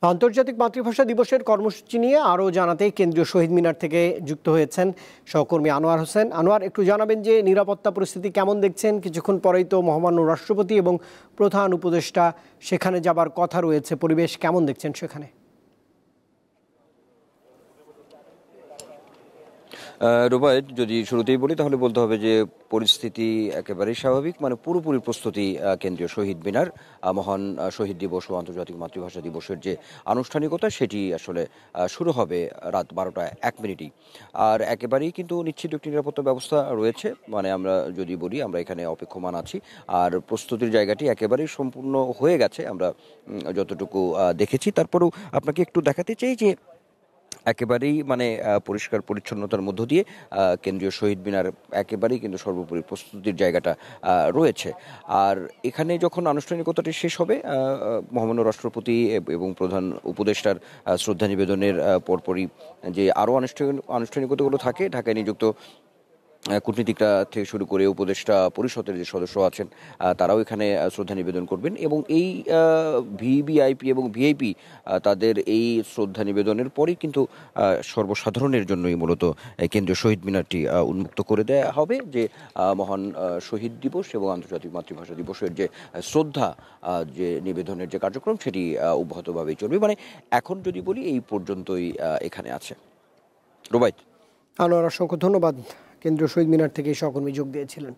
আন্তর্জাতিক মাতৃভাষা দিবসের কর্মসূচি নিয়ে আরও জানাতে কেন্দ্রীয় শহীদ মিনার থেকে যুক্ত হয়েছেন সহকর্মী আনোয়ার হোসেন। আনোয়ার, একটু জানাবেন যে নিরাপত্তা পরিস্থিতি কেমন দেখছেন? কিছুক্ষণ পরেই তো মহামান্য রাষ্ট্রপতি এবং প্রধান উপদেষ্টা সেখানে যাবার কথা রয়েছে, পরিবেশ কেমন দেখছেন সেখানে? রুবায়েত, যদি শুরুতেই বলি তাহলে বলতে হবে যে পরিস্থিতি একেবারেই স্বাভাবিক, মানে পুরোপুরি প্রস্তুতি কেন্দ্রীয় শহীদ মিনার। মহান শহীদ দিবস ও আন্তর্জাতিক মাতৃভাষা দিবসের যে আনুষ্ঠানিকতা সেটি আসলে শুরু হবে রাত 12টা 1 মিনিটেই। আর একেবারেই কিন্তু নিশ্চিত একটি নিরাপত্তা ব্যবস্থা রয়েছে, মানে আমরা যদি বলি আমরা এখানে অপেক্ষমান আছি। আর প্রস্তুতির জায়গাটি একেবারেই সম্পূর্ণ হয়ে গেছে আমরা যতটুকু দেখেছি। তারপরেও আপনাকে একটু দেখাতে চাই যে একেবারেই মানে পরিষ্কার পরিচ্ছন্নতার মধ্য দিয়ে কেন্দ্রীয় শহীদ মিনার একেবারেই কিন্তু সর্বোপরি প্রস্তুতির জায়গাটা রয়েছে। আর এখানে যখন আনুষ্ঠানিকতাটি শেষ হবে মহামান্য রাষ্ট্রপতি এবং প্রধান উপদেষ্টার শ্রদ্ধা নিবেদনের পরপরই যে আরও আনুষ্ঠানিকতাগুলো থাকে, ঢাকায় নিযুক্ত কূটনীতিকরা থেকে শুরু করে উপদেষ্টা পরিষদের যে সদস্য আছেন তারাও এখানে শ্রদ্ধা নিবেদন করবেন। এবং এই ভিভিআইপি এবং ভিআইপি তাদের এই শ্রদ্ধা নিবেদনের পরেই কিন্তু সর্বসাধারণের জন্যই মূলত কেন্দ্রীয় শহীদ মিনারটি উন্মুক্ত করে দেওয়া হবে, যে মহান শহীদ দিবস এবং আন্তর্জাতিক মাতৃভাষা দিবসের যে শ্রদ্ধা যে নিবেদনের যে কার্যক্রম সেটি অব্যাহতভাবেই চলবে। মানে এখন যদি বলি এই পর্যন্তই এখানে আছে। রুবাইত। আনোয়ার, অসংখ্য ধন্যবাদ। কেন্দ্রীয় শহীদ মিনার থেকে সহকর্মী যোগ দিয়েছিলেন।